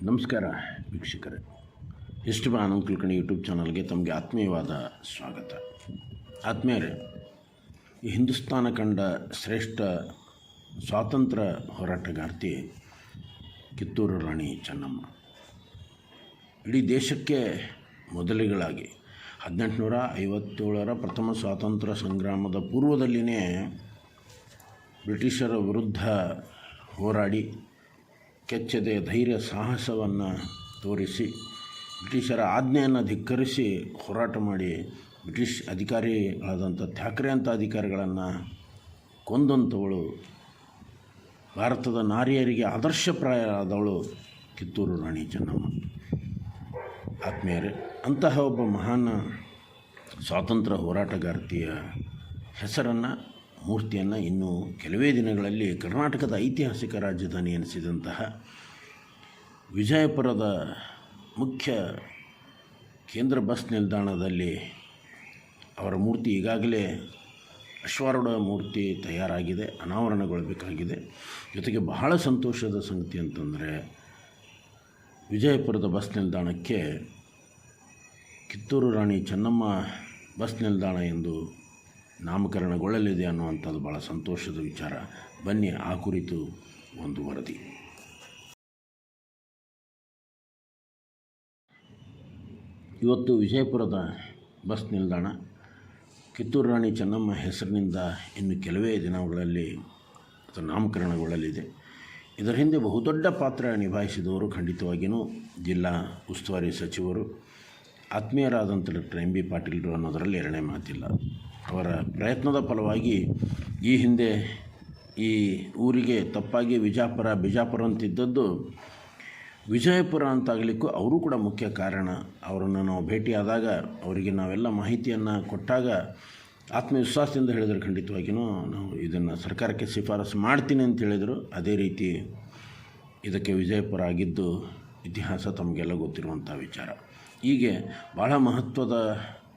ನಮಸ್ಕಾರ ವೀಕ್ಷಕರೇ, ಇಷ್ಟು ಆನಂದ್ ಕುಲಕರ್ಣಿ ಯೂಟ್ಯೂಬ್ ಚಾನಲ್ಗೆ ತಮಗೆ ಆತ್ಮೀಯವಾದ ಸ್ವಾಗತ. ಆತ್ಮೀಯರೇ, ಈ ಹಿಂದೂಸ್ತಾನ ಕಂಡ ಶ್ರೇಷ್ಠ ಸ್ವಾತಂತ್ರ್ಯ ಹೋರಾಟಗಾರ್ತಿ ಕಿತ್ತೂರು ರಾಣಿ ಚೆನ್ನಮ್ಮ ಇಡೀ ದೇಶಕ್ಕೆ ಮೊದಲಿಗಳಾಗಿ 1857 ಪ್ರಥಮ ಸ್ವಾತಂತ್ರ್ಯ ಸಂಗ್ರಾಮದ ಪೂರ್ವದಲ್ಲಿಯೇ ಬ್ರಿಟಿಷರ ವಿರುದ್ಧ ಹೋರಾಡಿ ಕೆಚ್ಚದೆ ಧೈರ್ಯ ಸಾಹಸವನ್ನು ತೋರಿಸಿ ಬ್ರಿಟಿಷರ ಆಜ್ಞೆಯನ್ನು ಧಿಕ್ಕರಿಸಿ ಹೋರಾಟ ಮಾಡಿ ಬ್ರಿಟಿಷ್ ಅಧಿಕಾರಿಗಳಾದಂಥ ಥ್ಯಾಕ್ರೆ ಅಂಥ ಅಧಿಕಾರಿಗಳನ್ನು ಕೊಂದಂಥವಳು, ಭಾರತದ ನಾರಿಯರಿಗೆ ಆದರ್ಶಪ್ರಾಯರಾದವಳು ಕಿತ್ತೂರು ರಾಣಿ ಚೆನ್ನಮ್ಮ. ಆತ್ಮೀಯರೇ, ಅಂತಹ ಒಬ್ಬ ಮಹಾನ್ ಸ್ವಾತಂತ್ರ್ಯ ಹೋರಾಟಗಾರ್ತಿಯ ಹೆಸರನ್ನು, ಮೂರ್ತಿಯನ್ನು ಇನ್ನು ಕೆಲವೇ ದಿನಗಳಲ್ಲಿ ಕರ್ನಾಟಕದ ಐತಿಹಾಸಿಕ ರಾಜಧಾನಿ ಎನಿಸಿದಂತಹ ವಿಜಯಪುರದ ಮುಖ್ಯ ಕೇಂದ್ರ ಬಸ್ ನಿಲ್ದಾಣದಲ್ಲಿ ಅವರ ಮೂರ್ತಿ ಈಗಾಗಲೇ ಅಶ್ವಾರೂಢ ಮೂರ್ತಿ ತಯಾರಾಗಿದೆ, ಅನಾವರಣಗೊಳ್ಳಬೇಕಾಗಿದೆ. ಜೊತೆಗೆ ಬಹಳ ಸಂತೋಷದ ಸಂಗತಿ ಅಂತಂದರೆ, ವಿಜಯಪುರದ ಬಸ್ ನಿಲ್ದಾಣಕ್ಕೆ ಕಿತ್ತೂರು ರಾಣಿ ಚೆನ್ನಮ್ಮ ಬಸ್ ನಿಲ್ದಾಣ ಎಂದು ನಾಮಕರಣಗೊಳ್ಳಲಿದೆ ಅನ್ನುವಂಥದ್ದು ಭಾಳ ಸಂತೋಷದ ವಿಚಾರ. ಬನ್ನಿ ಆ ಕುರಿತು ಒಂದು ವರದಿ. ಇವತ್ತು ವಿಜಯಪುರದ ಬಸ್ ನಿಲ್ದಾಣ ಕಿತ್ತೂರು ರಾಣಿ ಚೆನ್ನಮ್ಮ ಹೆಸರಿನಿಂದ ಇನ್ನು ಕೆಲವೇ ದಿನಗಳಲ್ಲಿ ಅದು ನಾಮಕರಣಗೊಳ್ಳಲಿದೆ. ಇದರ ಹಿಂದೆ ಬಹುದೊಡ್ಡ ಪಾತ್ರ ನಿಭಾಯಿಸಿದವರು ಖಂಡಿತವಾಗಿಯೂ ಜಿಲ್ಲಾ ಉಸ್ತುವಾರಿ ಸಚಿವರು, ಆತ್ಮೀಯರಾದಂಥ ಡಾಕ್ಟರ್ ಎಂ ಬಿ ಪಾಟೀಲರು ಅನ್ನೋದರಲ್ಲಿ ಎರಡನೇ ಮಾತಿಲ್ಲ. ಅವರ ಪ್ರಯತ್ನದ ಫಲವಾಗಿ ಈ ಹಿಂದೆ ಈ ಊರಿಗೆ ತಪ್ಪಾಗಿ ಬಿಜಾಪುರ ಅಂತಿದ್ದದ್ದು ವಿಜಯಪುರ ಅಂತಾಗಲಿಕ್ಕೂ ಅವರು ಕೂಡ ಮುಖ್ಯ ಕಾರಣ. ಅವರನ್ನು ನಾವು ಭೇಟಿಯಾದಾಗ ಅವರಿಗೆ ನಾವೆಲ್ಲ ಮಾಹಿತಿಯನ್ನು ಕೊಟ್ಟಾಗ ಆತ್ಮವಿಶ್ವಾಸದಿಂದ ಹೇಳಿದರು, ಖಂಡಿತವಾಗಿಯೂ ನಾವು ಇದನ್ನು ಸರ್ಕಾರಕ್ಕೆ ಶಿಫಾರಸು ಮಾಡ್ತೀನಿ ಅಂತ ಹೇಳಿದರು. ಅದೇ ರೀತಿ ಇದಕ್ಕೆ ವಿಜಯಪುರ ಆಗಿದ್ದು ಇತಿಹಾಸ ತಮಗೆಲ್ಲ ಗೊತ್ತಿರುವಂಥ ವಿಚಾರ. ಹೀಗೆ ಭಾಳ ಮಹತ್ವದ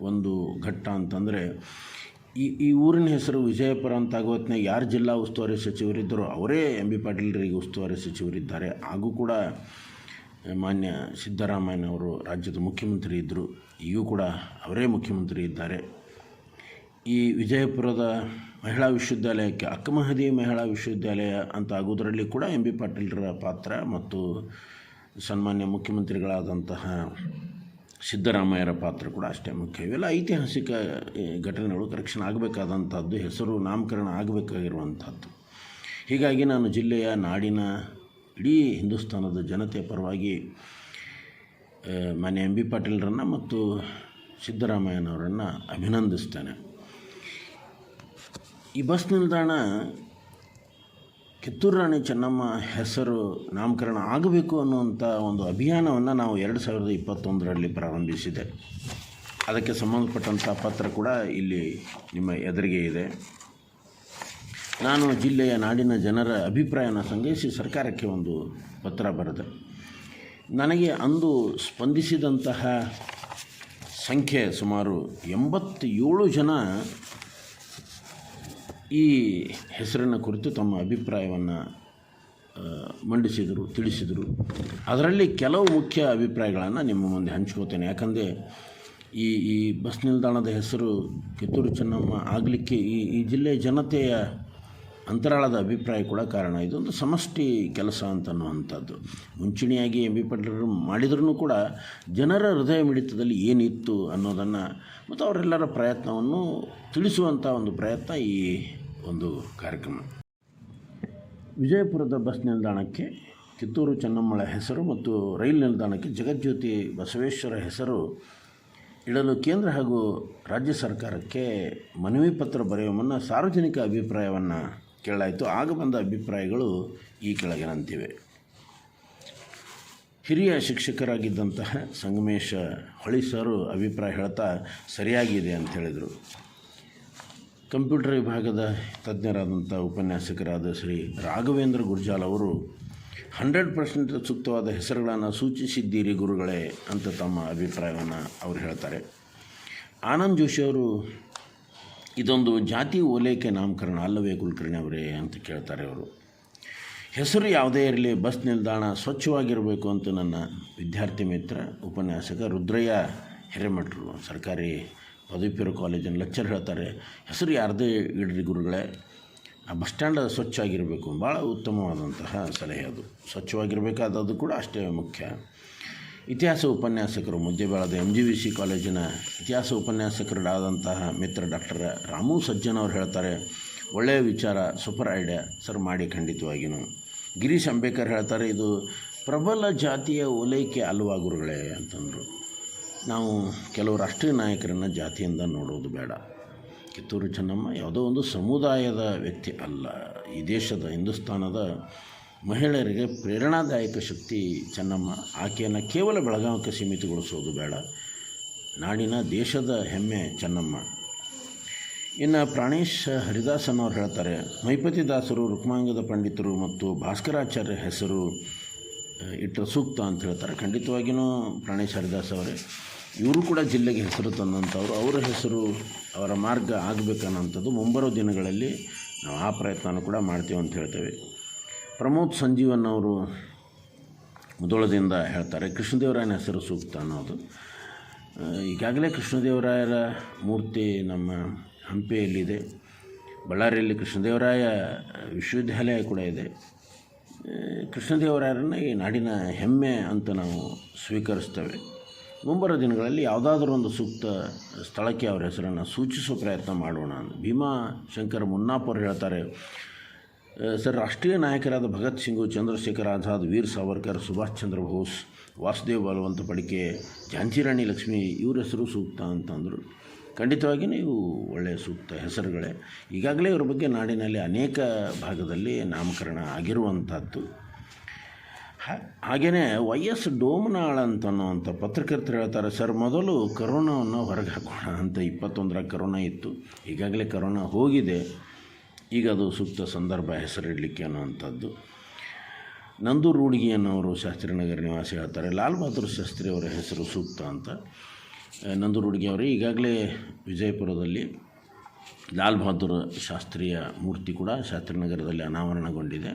ಒಂದು ಘಟ್ಟ ಅಂತಂದರೆ, ಈ ಊರಿನ ಹೆಸರು ವಿಜಯಪುರ ಅಂತಾಗೋ ಹೊತ್ತಿನಾಗ ಯಾರು ಜಿಲ್ಲಾ ಉಸ್ತುವಾರಿ ಸಚಿವರಿದ್ದರೋ ಅವರೇ ಎಂ ಬಿ ಪಾಟೀಲರಿಗೆ ಉಸ್ತುವಾರಿ ಸಚಿವರಿದ್ದಾರೆ. ಹಾಗೂ ಕೂಡ ಮಾನ್ಯ ಸಿದ್ದರಾಮಯ್ಯನವರು ರಾಜ್ಯದ ಮುಖ್ಯಮಂತ್ರಿ ಇದ್ದರು, ಈಗೂ ಕೂಡ ಅವರೇ ಮುಖ್ಯಮಂತ್ರಿ ಇದ್ದಾರೆ. ಈ ವಿಜಯಪುರದ ಮಹಿಳಾ ವಿಶ್ವವಿದ್ಯಾಲಯಕ್ಕೆ ಅಕ್ಕಮಹದಿ ಮಹಿಳಾ ವಿಶ್ವವಿದ್ಯಾಲಯ ಅಂತ ಆಗೋದರಲ್ಲಿ ಕೂಡ ಎಂ ಬಿ ಪಾಟೀಲರ ಪಾತ್ರ ಮತ್ತು ಸನ್ಮಾನ್ಯ ಮುಖ್ಯಮಂತ್ರಿಗಳಾದಂತಹ ಸಿದ್ದರಾಮಯ್ಯರ ಪಾತ್ರ ಕೂಡ ಅಷ್ಟೇ ಮುಖ್ಯ. ಇವೆಲ್ಲ ಐತಿಹಾಸಿಕ ಘಟನೆಗಳು, ಕರೆಕ್ಷನ್ ಆಗಬೇಕಾದಂಥದ್ದು, ಹೆಸರು ನಾಮಕರಣ ಆಗಬೇಕಾಗಿರುವಂಥದ್ದು. ಹೀಗಾಗಿ ನಾನು ಜಿಲ್ಲೆಯ, ನಾಡಿನ, ಇಡೀ ಹಿಂದೂಸ್ತಾನದ ಜನತೆಯ ಪರವಾಗಿ ಮಾನ್ಯ ಎಂ ಬಿ ಪಾಟೀಲರನ್ನು ಮತ್ತು ಸಿದ್ದರಾಮಯ್ಯನವರನ್ನು ಅಭಿನಂದಿಸ್ತೇನೆ. ಈ ಬಸ್ ನಿಲ್ದಾಣ ಕಿತ್ತೂರು ರಾಣಿ ಚೆನ್ನಮ್ಮ ಹೆಸರು ನಾಮಕರಣ ಆಗಬೇಕು ಅನ್ನುವಂಥ ಒಂದು ಅಭಿಯಾನವನ್ನು ನಾವು 2021ರಲ್ಲಿ ಪ್ರಾರಂಭಿಸಿದೆ. ಅದಕ್ಕೆ ಸಂಬಂಧಪಟ್ಟಂಥ ಪತ್ರ ಕೂಡ ಇಲ್ಲಿ ನಿಮ್ಮ ಎದುರಿಗೆ ಇದೆ. ನಾನು ಜಿಲ್ಲೆಯ, ನಾಡಿನ ಜನರ ಅಭಿಪ್ರಾಯನ ಸಂಗ್ರಹಿಸಿ ಸರ್ಕಾರಕ್ಕೆ ಒಂದು ಪತ್ರ ಬರೆದೆ. ನನಗೆ ಅಂದು ಸ್ಪಂದಿಸಿದಂತಹ ಸಂಖ್ಯೆ ಸುಮಾರು 87 ಜನ ಈ ಹೆಸರಿನ ಕುರಿತು ತಮ್ಮ ಅಭಿಪ್ರಾಯವನ್ನು ತಿಳಿಸಿದರು. ಅದರಲ್ಲಿ ಕೆಲವು ಮುಖ್ಯ ಅಭಿಪ್ರಾಯಗಳನ್ನು ನಿಮ್ಮ ಮುಂದೆ ಹಂಚ್ಕೋತೇನೆ. ಯಾಕಂದರೆ ಈ ಬಸ್ ನಿಲ್ದಾಣದ ಹೆಸರು ಕಿತ್ತೂರು ಚೆನ್ನಮ್ಮ ಆಗಲಿಕ್ಕೆ ಈ ಜಿಲ್ಲೆಯ ಜನತೆಯ ಅಂತರಾಳದ ಅಭಿಪ್ರಾಯ ಕೂಡ ಕಾರಣ. ಇದೊಂದು ಸಮಷ್ಟಿ ಕೆಲಸ ಅಂತನ್ನುವಂಥದ್ದು. ಮುಂಚೂಣಿಯಾಗಿ ಎಂ ಬಿ ಪಾಟೀಲರು ಮಾಡಿದ್ರೂ ಕೂಡ ಜನರ ಹೃದಯ ಮಿಡಿತದಲ್ಲಿ ಏನಿತ್ತು ಅನ್ನೋದನ್ನು ಮತ್ತು ಅವರೆಲ್ಲರ ಪ್ರಯತ್ನವನ್ನು ತಿಳಿಸುವಂಥ ಒಂದು ಪ್ರಯತ್ನ ಈ ಒಂದು ಕಾರ್ಯಕ್ರಮ. ವಿಜಯಪುರದ ಬಸ್ ನಿಲ್ದಾಣಕ್ಕೆ ಕಿತ್ತೂರು ಚೆನ್ನಮ್ಮಳ ಹೆಸರು ಮತ್ತು ರೈಲು ನಿಲ್ದಾಣಕ್ಕೆ ಜಗಜ್ಯೋತಿ ಬಸವೇಶ್ವರ ಹೆಸರು ಇಡಲು ಕೇಂದ್ರ ಹಾಗೂ ರಾಜ್ಯ ಸರ್ಕಾರಕ್ಕೆ ಮನವಿ ಪತ್ರ ಬರೆಯುವ ಮುನ್ನ ಸಾರ್ವಜನಿಕ ಅಭಿಪ್ರಾಯವನ್ನು ಕೇಳಲಾಯಿತು. ಆಗ ಬಂದ ಅಭಿಪ್ರಾಯಗಳು ಈ ಕೆಳಗಿನಂತಿವೆ. ಹಿರಿಯ ಶಿಕ್ಷಕರಾಗಿದ್ದಂತಹ ಸಂಗಮೇಶ ಹೊಳಿ ಸರು ಅಭಿಪ್ರಾಯ ಹೇಳ್ತಾ ಸರಿಯಾಗಿದೆ ಅಂತ ಹೇಳಿದರು. ಕಂಪ್ಯೂಟರ್ ವಿಭಾಗದ ತಜ್ಞರಾದಂಥ ಉಪನ್ಯಾಸಕರಾದ ಶ್ರೀ ರಾಘವೇಂದ್ರ ಗುರ್ಜಾಲ್ ಅವರು 100% ಸೂಕ್ತವಾದ ಹೆಸರುಗಳನ್ನು ಸೂಚಿಸಿದ್ದೀರಿ ಗುರುಗಳೇ ಅಂತ ತಮ್ಮ ಅಭಿಪ್ರಾಯವನ್ನು ಅವರು ಹೇಳ್ತಾರೆ. ಆನಂದ್ ಜೋಶಿ ಅವರು ಇದೊಂದು ಜಾತಿ ಓಲೈಕೆ ನಾಮಕರಣ ಅಲ್ಲವೇ ಕುಲಕರ್ಣಿ ಅವರೇ ಅಂತ ಕೇಳ್ತಾರೆ ಅವರು. ಹೆಸರು ಯಾವುದೇ ಇರಲಿ, ಬಸ್ ನಿಲ್ದಾಣ ಸ್ವಚ್ಛವಾಗಿರಬೇಕು ಅಂತ ನನ್ನ ವಿದ್ಯಾರ್ಥಿ ಮಿತ್ರ ಉಪನ್ಯಾಸಕ ರುದ್ರಯ್ಯ ಹಿರೇಮಠರು ಸರ್ಕಾರಿ ಪದವಿ ಪೂರ್ವ ಕಾಲೇಜಿನ ಲೆಕ್ಚರ್ ಹೇಳ್ತಾರೆ, ಹೆಸರು ಯಾರದೇ ಇಡ್ರಿ ಗುರುಗಳೇ, ಆ ಬಸ್ ಸ್ಟ್ಯಾಂಡ್ ಸ್ವಚ್ಛವಾಗಿರಬೇಕು. ಭಾಳ ಉತ್ತಮವಾದಂತಹ ಸಲಹೆ ಅದು. ಸ್ವಚ್ಛವಾಗಿರಬೇಕಾದದ್ದು ಕೂಡ ಅಷ್ಟೇ ಮುಖ್ಯ. ಇತಿಹಾಸ ಉಪನ್ಯಾಸಕರು ಮುದ್ದೇಬೇಳದ MGVC ಕಾಲೇಜಿನ ಇತಿಹಾಸ ಉಪನ್ಯಾಸಕರಾದಂತಹ ಮಿತ್ರ ಡಾಕ್ಟರ್ ರಾಮು ಸಜ್ಜನ್ ಅವರು ಹೇಳ್ತಾರೆ, ಒಳ್ಳೆಯ ವಿಚಾರ, ಸೂಪರ್ ಐಡಿಯಾ ಸರ್, ಮಾಡಿ ಖಂಡಿತವಾಗಿಯೂ. ಗಿರೀಶ್ ಅಂಬೇಕರ್ ಹೇಳ್ತಾರೆ, ಇದು ಪ್ರಬಲ ಜಾತಿಯ ಓಲೈಕೆ ಅಲ್ವಾ ಗುರುಗಳೇ ಅಂತಂದರು. ನಾವು ಕೆಲವು ರಾಷ್ಟ್ರೀಯ ನಾಯಕರನ್ನು ಜಾತಿಯಿಂದ ನೋಡೋದು ಬೇಡ. ಕಿತ್ತೂರು ಚೆನ್ನಮ್ಮ ಯಾವುದೋ ಒಂದು ಸಮುದಾಯದ ವ್ಯಕ್ತಿ ಅಲ್ಲ. ಈ ದೇಶದ, ಹಿಂದೂಸ್ತಾನದ ಮಹಿಳೆಯರಿಗೆ ಪ್ರೇರಣಾದಾಯಕ ಶಕ್ತಿ ಚೆನ್ನಮ್ಮ. ಆಕೆಯನ್ನು ಕೇವಲ ಬೆಳಗಾವಿಗೆ ಸೀಮಿತಗೊಳಿಸೋದು ಬೇಡ. ನಾಡಿನ, ದೇಶದ ಹೆಮ್ಮೆ ಚೆನ್ನಮ್ಮ. ಇನ್ನು ಪ್ರಾಣೇಶ್ ಹರಿದಾಸನ್ ಅವರು ಹೇಳ್ತಾರೆ, ಮೈಪತಿ ದಾಸರು, ರುಕ್ಮಾಂಗದ ಪಂಡಿತರು ಮತ್ತು ಭಾಸ್ಕರಾಚಾರ್ಯ ಹೆಸರು ಇಟ್ಟರೆ ಸೂಕ್ತ ಅಂತ ಹೇಳ್ತಾರೆ. ಖಂಡಿತವಾಗಿಯೂ ಪ್ರಾಣೇಶ್ ಹರಿದಾಸ್ ಅವರೇ, ಇವರು ಕೂಡ ಜಿಲ್ಲೆಗೆ ಹೆಸರು ತಂದಂಥವ್ರು. ಅವರ ಹೆಸರು, ಅವರ ಮಾರ್ಗ ಆಗಬೇಕನ್ನೋಂಥದ್ದು ಮುಂಬರೋ ದಿನಗಳಲ್ಲಿ ನಾವು ಆ ಪ್ರಯತ್ನನೂ ಕೂಡ ಮಾಡ್ತೀವಿ ಅಂತ ಹೇಳ್ತೇವೆ. ಪ್ರಮೋದ್ ಸಂಜೀವನ್ ಅವರು ಮುಧೋಳದಿಂದ ಹೇಳ್ತಾರೆ, ಕೃಷ್ಣದೇವರಾಯನ ಹೆಸರು ಸೂಕ್ತ ಅನ್ನೋದು. ಈಗಾಗಲೇ ಕೃಷ್ಣದೇವರಾಯರ ಮೂರ್ತಿ ನಮ್ಮ ಹಂಪಿಯಲ್ಲಿದೆ. ಬಳ್ಳಾರಿಯಲ್ಲಿ ಕೃಷ್ಣದೇವರಾಯ ವಿಶ್ವವಿದ್ಯಾಲಯ ಕೂಡ ಇದೆ. ಕೃಷ್ಣದೇವರಾಯರನ್ನು ಈ ನಾಡಿನ ಹೆಮ್ಮೆ ಅಂತ ನಾವು ಸ್ವೀಕರಿಸ್ತೇವೆ. ಮುಂಬರುವ ದಿನಗಳಲ್ಲಿ ಯಾವುದಾದ್ರೂ ಒಂದು ಸೂಕ್ತ ಸ್ಥಳಕ್ಕೆ ಅವರ ಹೆಸರನ್ನು ಸೂಚಿಸುವ ಪ್ರಯತ್ನ ಮಾಡೋಣ. ಭೀಮಾಶಂಕರ್ ಮುನ್ನಾಪುರ್ ಹೇಳ್ತಾರೆ, ಸರ್, ರಾಷ್ಟ್ರೀಯ ನಾಯಕರಾದ ಭಗತ್ ಸಿಂಗು, ಚಂದ್ರಶೇಖರ್ ಆಜಾದ್, ವೀರ್ ಸಾವರ್ಕರ್, ಸುಭಾಷ್ ಚಂದ್ರ ಬೋಸ್, ವಾಸುದೇವ್ ಬಲವಂತ ಫಡ್ಕೆ, ಝಾನ್ಸಿ ರಾಣಿ ಲಕ್ಷ್ಮಿ ಇವ್ರ ಹೆಸರು ಸೂಕ್ತ ಅಂತಂದರು. ಖಂಡಿತವಾಗಿಯೂ ಇವು ಒಳ್ಳೆಯ ಸೂಕ್ತ ಹೆಸರುಗಳೇ. ಈಗಾಗಲೇ ಇವ್ರ ಬಗ್ಗೆ ನಾಡಿನಲ್ಲಿ ಅನೇಕ ಭಾಗದಲ್ಲಿ ನಾಮಕರಣ ಆಗಿರುವಂಥದ್ದು. ಹಾಗೆಯೇ YS ಡೋಮನಾಳ್ ಅಂತನ್ನುವಂಥ ಪತ್ರಕರ್ತರು ಹೇಳ್ತಾರೆ, ಸರ್, ಮೊದಲು ಕರೋನಾವನ್ನು ಹೊರಗೆ ಹಾಕೋಣ ಅಂತ. 21ರ ಕರೋನಾ ಇತ್ತು, ಈಗಾಗಲೇ ಕರೋನಾ ಹೋಗಿದೆ, ಈಗ ಅದು ಸೂಕ್ತ ಸಂದರ್ಭ ಹೆಸರಿಡಲಿಕ್ಕೆ ಅನ್ನುವಂಥದ್ದು. ನಂದು ರೂಢಿಗಿ ಅನ್ನೋರು ಶಾಸ್ತ್ರಿನಗರ ನಿವಾಸಿ ಹೇಳ್ತಾರೆ, ಲಾಲ್ ಬಹದ್ದೂರ್ ಶಾಸ್ತ್ರಿ ಅವರ ಹೆಸರು ಸೂಕ್ತ ಅಂತ. ನಂದು ರೂಢಿಗಿ ಅವರು ಈಗಾಗಲೇ ವಿಜಯಪುರದಲ್ಲಿ ಲಾಲ್ ಬಹದ್ದೂರ್ ಶಾಸ್ತ್ರಿಯ ಮೂರ್ತಿ ಕೂಡ ಶಾಸ್ತ್ರಿನಗರದಲ್ಲಿ ಅನಾವರಣಗೊಂಡಿದೆ.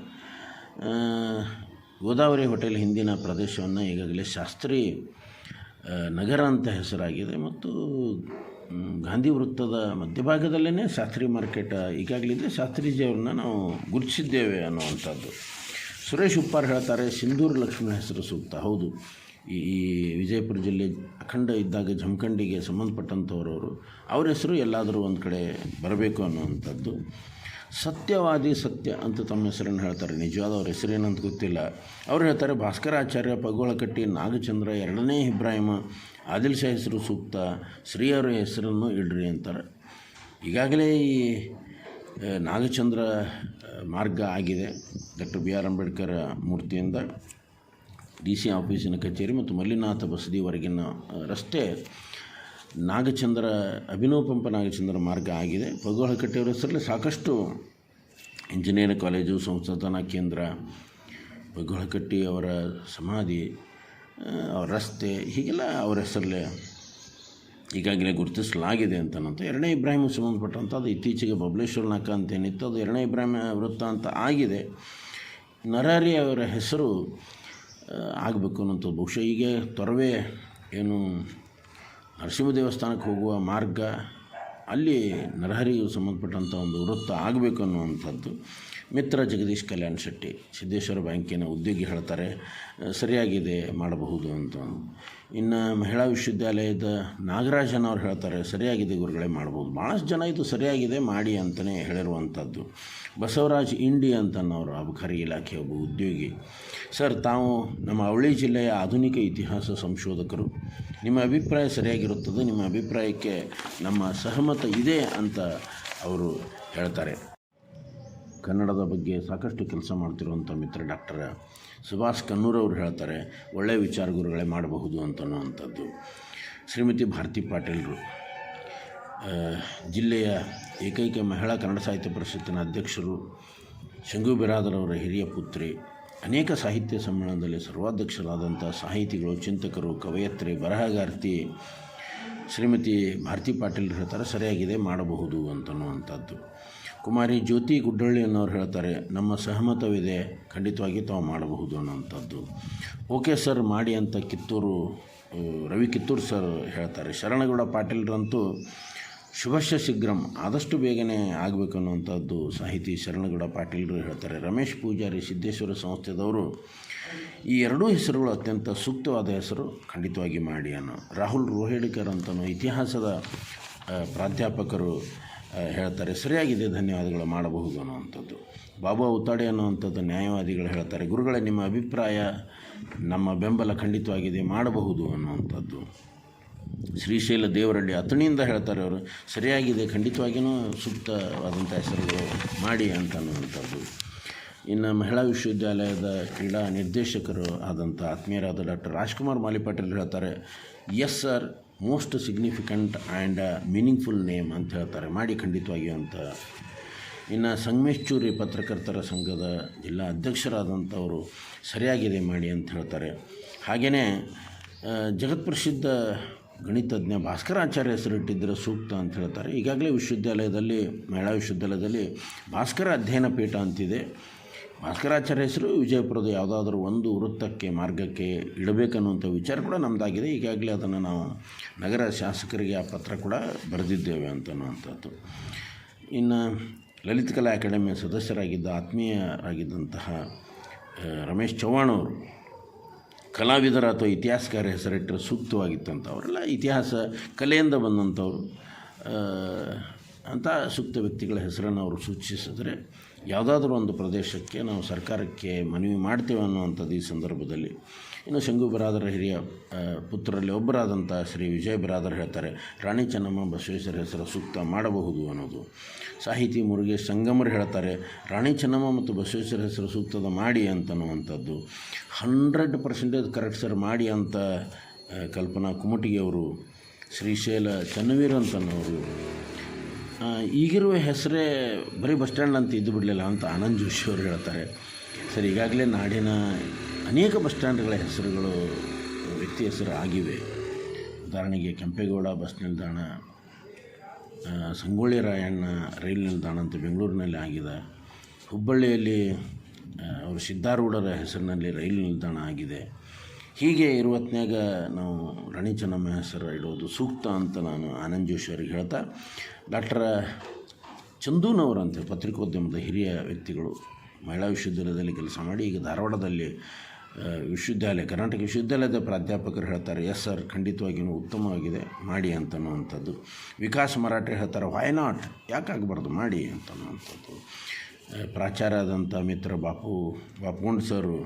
ಗೋದಾವರಿ ಹೋಟೆಲ್ ಹಿಂದಿನ ಪ್ರದೇಶವನ್ನು ಈಗಾಗಲೇ ಶಾಸ್ತ್ರಿ ನಗರ ಅಂತ ಹೆಸರಾಗಿದೆ. ಮತ್ತು ಗಾಂಧಿ ವೃತ್ತದ ಮಧ್ಯಭಾಗದಲ್ಲೇ ಶಾಸ್ತ್ರಿ ಮಾರ್ಕೆಟ್ ಈಗಾಗಲೇ ಶಾಸ್ತ್ರೀಜಿಯವ್ರನ್ನ ನಾವು ಗುರುತಿಸಿದ್ದೇವೆ ಅನ್ನುವಂಥದ್ದು. ಸುರೇಶ್ ಉಪ್ಪಾರ್ ಹೇಳ್ತಾರೆ, ಸಿಂಧೂರು ಲಕ್ಷ್ಮಣ ಹೆಸರು ಸೂಕ್ತ. ಹೌದು, ಈ ವಿಜಯಪುರ ಜಿಲ್ಲೆ ಅಖಂಡ ಇದ್ದಾಗ ಜಮಖಂಡಿಗೆ ಸಂಬಂಧಪಟ್ಟಂಥವ್ರವರು, ಅವ್ರ ಹೆಸರು ಎಲ್ಲಾದರೂ ಒಂದು ಕಡೆ ಬರಬೇಕು ಅನ್ನುವಂಥದ್ದು. ಸತ್ಯವಾದಿ ಸತ್ಯ ಅಂತ ತಮ್ಮ ಹೆಸರನ್ನು ಹೇಳ್ತಾರೆ. ನಿಜವಾದ ಅವ್ರ ಹೆಸರೇನಂತ ಗೊತ್ತಿಲ್ಲ. ಅವ್ರು ಹೇಳ್ತಾರೆ, ಭಾಸ್ಕರಾಚಾರ್ಯ, ಪಗೋಳಕಟ್ಟಿ, ನಾಗಚಂದ್ರ, 2ನೇ ಇಬ್ರಾಹಿಮ, ಆದಿಲ್ ಶಾ ಹೆಸರು ಸೂಕ್ತ, ಶ್ರೀ ಅವರ ಹೆಸರನ್ನು ಇಡ್ರಿ ಅಂತಾರೆ. ಈಗಾಗಲೇ ಈ ನಾಗಚಂದ್ರ ಮಾರ್ಗ ಆಗಿದೆ. ಡಾಕ್ಟರ್ BR ಅಂಬೇಡ್ಕರ್ ಮೂರ್ತಿಯಿಂದ DC ಆಫೀಸಿನ ಕಚೇರಿ ಮತ್ತು ಮಲ್ಲಿನಾಥ ಬಸದಿವರೆಗಿನ ರಸ್ತೆ ನಾಗಚಂದ್ರ, ಅಭಿನವ ಪಂಪ ನಾಗಚಂದ್ರ ಮಾರ್ಗ ಆಗಿದೆ. ಪಗೋಳಕಟ್ಟಿಯವರ ಹೆಸರಲ್ಲಿ ಸಾಕಷ್ಟು ಇಂಜಿನಿಯರಿಂಗ್ ಕಾಲೇಜು, ಸಂಶೋಧನಾ ಕೇಂದ್ರ, ಪಗೋಳಕಟ್ಟಿ ಅವರ ಸಮಾಧಿ, ಅವರ ರಸ್ತೆ, ಹೀಗೆಲ್ಲ ಅವರ ಹೆಸರಲ್ಲೇ ಈಗಾಗಲೇ ಗುರುತಿಸಲಾಗಿದೆ ಅಂತನಂತ. 2ನೇ ಇಬ್ರಾಹಿಮ್ ಸಂಬಂಧಪಟ್ಟಂಥದ್ದು ಇತ್ತೀಚೆಗೆ ಬಬಲೇಶ್ವರ ನಾಕ ಅಂತೇನಿತ್ತು, ಅದು 2ನೇ ಇಬ್ರಾಹಿಮ್ ವೃತ್ತ ಅಂತ ಆಗಿದೆ. ನರಹರಿ ಅವರ ಹೆಸರು ಆಗಬೇಕು ಅನ್ನೋಂಥದ್ದು. ಬಹುಶಃ ಈಗ ತೊರವೆ ಏನು ನರಸಿಂಹ ದೇವಸ್ಥಾನಕ್ಕೆ ಹೋಗುವ ಮಾರ್ಗ, ಅಲ್ಲಿ ನರಹರಿಗೆ ಸಂಬಂಧಪಟ್ಟಂಥ ಒಂದು ವೃತ್ತ ಆಗಬೇಕು ಅನ್ನುವಂಥದ್ದು. ಮಿತ್ರ ಜಗದೀಶ್ ಕಲ್ಯಾಣ್ ಶೆಟ್ಟಿ, ಸಿದ್ದೇಶ್ವರ ಬ್ಯಾಂಕಿನ ಉದ್ಯೋಗಿ ಹೇಳ್ತಾರೆ, ಸರಿಯಾಗಿದೆ, ಮಾಡಬಹುದು ಅಂತ. ಇನ್ನು ಮಹಿಳಾ ವಿಶ್ವವಿದ್ಯಾಲಯದ ನಾಗರಾಜನ್ ಅವ್ರು ಹೇಳ್ತಾರೆ, ಸರಿಯಾಗಿದೆ ಗುರುಗಳೇ, ಮಾಡ್ಬೋದು. ಭಾಳಷ್ಟು ಜನ ಇದು ಸರಿಯಾಗಿದೆ ಮಾಡಿ ಅಂತಲೇ ಹೇಳಿರುವಂಥದ್ದು. ಬಸವರಾಜ್ ಇಂಡಿ ಅಂತನವರು ಅಬಕಾರಿ ಇಲಾಖೆ ಒಬ್ಬ ಉದ್ಯೋಗಿ, ಸರ್, ತಾವು ನಮ್ಮ ಅವಳಿ ಜಿಲ್ಲೆಯ ಆಧುನಿಕ ಇತಿಹಾಸ ಸಂಶೋಧಕರು, ನಿಮ್ಮ ಅಭಿಪ್ರಾಯ ಸರಿಯಾಗಿರುತ್ತದೆ, ನಿಮ್ಮ ಅಭಿಪ್ರಾಯಕ್ಕೆ ನಮ್ಮ ಸಹಮತ ಇದೆ ಅಂತ ಅವರು ಹೇಳ್ತಾರೆ. ಕನ್ನಡದ ಬಗ್ಗೆ ಸಾಕಷ್ಟು ಕೆಲಸ ಮಾಡ್ತಿರುವಂಥ ಮಿತ್ರ ಡಾಕ್ಟರ್ ಸುಭಾಷ್ ಕನ್ನೂರವರು ಹೇಳ್ತಾರೆ, ಒಳ್ಳೆಯ ವಿಚಾರ ಗುರುಗಳೇ, ಮಾಡಬಹುದು ಅಂತನ್ನುವಂಥದ್ದು. ಶ್ರೀಮತಿ ಭಾರತಿ ಪಾಟೀಲರು, ಜಿಲ್ಲೆಯ ಏಕೈಕ ಮಹಿಳಾ ಕನ್ನಡ ಸಾಹಿತ್ಯ ಪರಿಷತ್ತಿನ ಅಧ್ಯಕ್ಷರು, ಶಂಭು ಬಿರಾದರ್ ಅವರ ಹಿರಿಯ ಪುತ್ರಿ, ಅನೇಕ ಸಾಹಿತ್ಯ ಸಮ್ಮೇಳನದಲ್ಲಿ ಸರ್ವಾಧ್ಯಕ್ಷರಾದಂಥ ಸಾಹಿತಿಗಳು, ಚಿಂತಕರು, ಕವಯತ್ರಿ, ಬರಹಗಾರ್ತಿ ಶ್ರೀಮತಿ ಭಾರತಿ ಪಾಟೀಲ್ ಹೇಳ್ತಾರೆ, ಸರಿಯಾಗಿದೆ, ಮಾಡಬಹುದು ಅಂತನ್ನುವಂಥದ್ದು. ಕುಮಾರಿ ಜ್ಯೋತಿ ಗುಡ್ಡಳ್ಳಿ ಅನ್ನೋರು ಹೇಳ್ತಾರೆ, ನಮ್ಮ ಸಹಮತವಿದೆ, ಖಂಡಿತವಾಗಿ ತಾವು ಮಾಡಬಹುದು ಅನ್ನೋಂಥದ್ದು. ಓಕೆ ಸರ್ ಮಾಡಿ ಅಂತ ರವಿ ಕಿತ್ತೂರು ಸರ್ ಹೇಳ್ತಾರೆ. ಶರಣಗೌಡ ಪಾಟೀಲ್ರಂತೂ ಶುಭಶ್ಯ ಶೀಘ್ರಂ, ಆದಷ್ಟು ಬೇಗನೆ ಆಗಬೇಕು ಅನ್ನುವಂಥದ್ದು ಸಾಹಿತಿ ಶರಣಗೌಡ ಪಾಟೀಲರು ಹೇಳ್ತಾರೆ. ರಮೇಶ್ ಪೂಜಾರಿ ಸಿದ್ದೇಶ್ವರ ಸಂಸ್ಥೆದವರು ಈ ಎರಡೂ ಹೆಸರುಗಳು ಅತ್ಯಂತ ಸೂಕ್ತವಾದ ಹೆಸರು, ಖಂಡಿತವಾಗಿ ಮಾಡಿ ಅನ್ನೋ. ರಾಹುಲ್ ರೋಹೇಡ್ಕರ್ ಅಂತನೋ ಇತಿಹಾಸದ ಪ್ರಾಧ್ಯಾಪಕರು ಹೇಳ್ತಾರೆ, ಸರಿಯಾಗಿದೆ, ಧನ್ಯವಾದಗಳು, ಮಾಡಬಹುದು ಅನ್ನುವಂಥದ್ದು. ಬಾಬಾ ಉತ್ತಾಡೆ ಅನ್ನುವಂಥದ್ದು ನ್ಯಾಯವಾದಿಗಳು ಹೇಳ್ತಾರೆ, ಗುರುಗಳೇ ನಿಮ್ಮ ಅಭಿಪ್ರಾಯ, ನಮ್ಮ ಬೆಂಬಲ ಖಂಡಿತವಾಗಿದೆ, ಮಾಡಬಹುದು ಅನ್ನುವಂಥದ್ದು. ಶ್ರೀಶೈಲ ದೇವರಳ್ಳಿ ಅಥಣಿಯಿಂದ ಹೇಳ್ತಾರೆ ಅವರು, ಸರಿಯಾಗಿದೆ, ಖಂಡಿತವಾಗಿಯೂ ಸೂಕ್ತವಾದಂಥ ಹೆಸರುಗಳು ಮಾಡಿ ಅಂತ ಅನ್ನುವಂಥದ್ದು. ಇನ್ನು ಮಹಿಳಾ ವಿಶ್ವವಿದ್ಯಾಲಯದ ಕ್ರೀಡಾ ನಿರ್ದೇಶಕರು ಆದಂಥ ಆತ್ಮೀಯರಾದ ಡಾಕ್ಟರ್ ರಾಜ್ಕುಮಾರ್ ಮಾಲಿಪಾಟೀಲ್ ಹೇಳ್ತಾರೆ, yes sir, most significant and meaningful name ಅಂತ ಹೇಳ್ತಾರೆ, ಮಾಡಿ ಖಂಡಿತವಾಗಿ ಅಂತ. ಇನ್ನು ಸಂಗಮೇಶ್ ಚೂರಿ ಪತ್ರಕರ್ತರ ಸಂಘದ ಜಿಲ್ಲಾ ಅಧ್ಯಕ್ಷರಾದಂಥವರು ಸರಿಯಾಗಿದೆ ಮಾಡಿ ಅಂತ ಹೇಳ್ತಾರೆ. ಹಾಗೆಯೇ ಜಗತ್ಪ್ರಸಿದ್ಧ ಗಣಿತಜ್ಞ ಭಾಸ್ಕರಾಚಾರ್ಯ ಹೆಸರಿಟ್ಟಿದ್ದರೆ ಸೂಕ್ತ ಅಂತ ಹೇಳ್ತಾರೆ. ಈಗಾಗಲೇ ಮಹಿಳಾ ವಿಶ್ವವಿದ್ಯಾಲಯದಲ್ಲಿ ಭಾಸ್ಕರ ಅಧ್ಯಯನ ಪೀಠ ಅಂತಿದೆ. ಭಾಸ್ಕರಾಚಾರ್ಯ ಹೆಸರು ವಿಜಯಪುರದ ಯಾವುದಾದ್ರೂ ಒಂದು ವೃತ್ತಕ್ಕೆ ಮಾರ್ಗಕ್ಕೆ ಇಡಬೇಕನ್ನುವಂಥ ವಿಚಾರ ಕೂಡ ನಮ್ಮದಾಗಿದೆ. ಈಗಾಗಲೇ ಅದನ್ನು ನಾವು ನಗರ ಶಾಸಕರಿಗೆ ಆ ಪತ್ರ ಕೂಡ ಬರೆದಿದ್ದೇವೆ ಅಂತನ್ನುವಂಥದ್ದು. ಇನ್ನು ಲಲಿತ ಕಲಾ ಅಕಾಡೆಮಿಯ ಸದಸ್ಯರಾಗಿದ್ದ ಆತ್ಮೀಯರಾಗಿದ್ದಂತಹ ರಮೇಶ್ ಚವ್ಹಾಣ್ ಅವರು ಕಲಾವಿದರ ಅಥವಾ ಇತಿಹಾಸಕಾರ ಹೆಸರಿಟ್ಟರೆ ಸೂಕ್ತವಾಗಿತ್ತಂತ. ಅವರೆಲ್ಲ ಇತಿಹಾಸ ಕಲೆಯಿಂದ ಬಂದಂಥವ್ರು ಅಂಥ ಸೂಕ್ತ ವ್ಯಕ್ತಿಗಳ ಹೆಸರನ್ನು ಅವರು ಸೂಚಿಸಿದರೆ ಯಾವುದಾದ್ರೂ ಒಂದು ಪ್ರದೇಶಕ್ಕೆ ನಾವು ಸರ್ಕಾರಕ್ಕೆ ಮನವಿ ಮಾಡ್ತೇವೆ ಅನ್ನುವಂಥದ್ದು ಈ ಸಂದರ್ಭದಲ್ಲಿ. ಇನ್ನು ಶಂಗು ಬರಾದರ ಹಿರಿಯ ಪುತ್ರರಲ್ಲಿ ಒಬ್ಬರಾದಂಥ ಶ್ರೀ ವಿಜಯ ಬರಾದರ್ ಹೇಳ್ತಾರೆ, ರಾಣಿ ಚೆನ್ನಮ್ಮ ಬಸವೇಶ್ವರ ಹೆಸರು ಸೂಕ್ತ ಮಾಡಬಹುದು ಅನ್ನೋದು. ಸಾಹಿತಿ ಮುರುಗೇಶ್ ಸಂಗಮರು ಹೇಳ್ತಾರೆ, ರಾಣಿ ಚೆನ್ನಮ್ಮ ಮತ್ತು ಬಸವೇಶ್ವರ ಹೆಸರು ಸೂಕ್ತದ ಮಾಡಿ ಅಂತನ್ನುವಂಥದ್ದು. 100% ಕರೆಕ್ಟ್ ಸರ್ ಮಾಡಿ ಅಂತ ಕಲ್ಪನಾ ಕುಮಟಿಗೆಯವರು, ಶ್ರೀಶೈಲ ಚನ್ನವೀರ್ ಅಂತನವರು. ಈಗಿರುವ ಹೆಸರೇ ಬರೀ ಬಸ್ ಸ್ಟ್ಯಾಂಡ್ ಅಂತ ಇದ್ದು ಬಿಡಲಿಲ್ಲ ಅಂತ ಆನಂದ್ ಜೋಶಿ ಅವರು ಹೇಳ್ತಾರೆ. ಸರ್, ಈಗಾಗಲೇ ನಾಡಿನ ಅನೇಕ ಬಸ್ ಸ್ಟ್ಯಾಂಡ್ಗಳ ಹೆಸರುಗಳು ವ್ಯಕ್ತಿ ಹೆಸರು ಆಗಿವೆ. ಉದಾಹರಣೆಗೆ ಕೆಂಪೇಗೌಡ ಬಸ್ ನಿಲ್ದಾಣ, ಸಂಗೊಳ್ಳಿ ರಾಯಣ್ಣ ರೈಲು ನಿಲ್ದಾಣ ಅಂತ ಬೆಂಗಳೂರಿನಲ್ಲಿ ಆಗಿದೆ. ಹುಬ್ಬಳ್ಳಿಯಲ್ಲಿ ಅವರು ಸಿದ್ಧಾರೂಢರ ಹೆಸರಿನಲ್ಲಿ ರೈಲು ನಿಲ್ದಾಣ ಆಗಿದೆ. ಹೀಗೆ ಇರುವತ್ನಾಗ ನಾವು ರಾಣಿ ಚೆನ್ನಮ್ಮ ಹೆಸರು ಇಡೋದು ಸೂಕ್ತ ಅಂತ ನಾನು ಆನಂದ್ ಜೋಶಿ ಅವರಿಗೆ ಹೇಳ್ತಾ, ಡಾಕ್ಟರ್ ಚಂದೂನವರಂತೆ ಪತ್ರಿಕೋದ್ಯಮದ ಹಿರಿಯ ವ್ಯಕ್ತಿಗಳು, ಮಹಿಳಾ ವಿಶ್ವವಿದ್ಯಾಲಯದಲ್ಲಿ ಕೆಲಸ ಮಾಡಿ ಈಗ ಧಾರವಾಡದಲ್ಲಿ ಕರ್ನಾಟಕ ವಿಶ್ವವಿದ್ಯಾಲಯದ ಪ್ರಾಧ್ಯಾಪಕರು ಹೇಳ್ತಾರೆ, ಎಸ್ ಸರ್, ಖಂಡಿತವಾಗಿಯೂ ಉತ್ತಮವಾಗಿದೆ, ಮಾಡಿ ಅಂತನ್ನುವಂಥದ್ದು. ವಿಕಾಸ್ ಮರಾಠೆ ಹೇಳ್ತಾರೆ, ವೈ ನಾಟ್, ಯಾಕಾಗಬಾರ್ದು, ಮಾಡಿ ಅಂತನ್ನುವಂಥದ್ದು. ಪ್ರಾಚಾರ್ಯ ಆದಂಥ ಮಿತ್ರ ಬಾಪುಗೊಂಡ್ ಸರು,